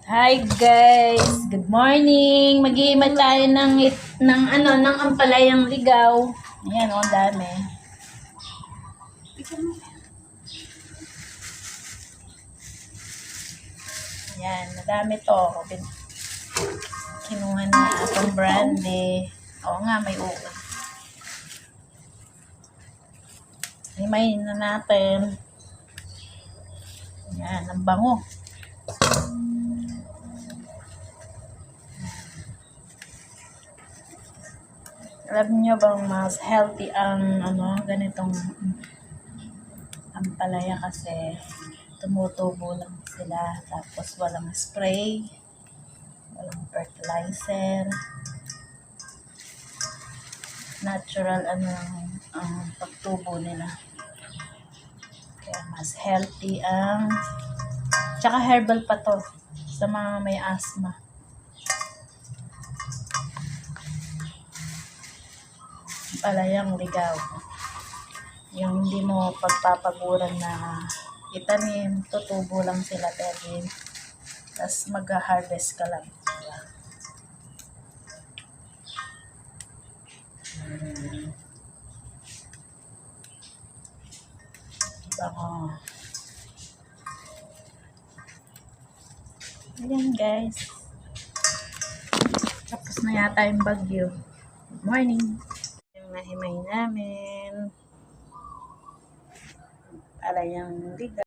Hi guys, good morning. Mag-iimay tayo ng ampalayang ligaw. Ayan, ang dami. Ayan, madami to. Kinuha na akong brandy. Oo nga, may uka. Himayin na natin. Ayan, ang bango. Alam niyo bang mas healthy ang ganitong ampalaya kasi tumutubo lang sila tapos walang spray, walang fertilizer, natural ang pagtubo nila. Kaya mas healthy tsaka herbal pa to sa mga may asthma. Palayang ligaw. Yung hindi mo pagpapaguran na itanim, tutubo lang sila pero tapos mag-harvest ka lang. Bango. Ayan guys. Tapos na yata yung bagyo. Good morning. Yung nahimay namin. Palayang ligaw.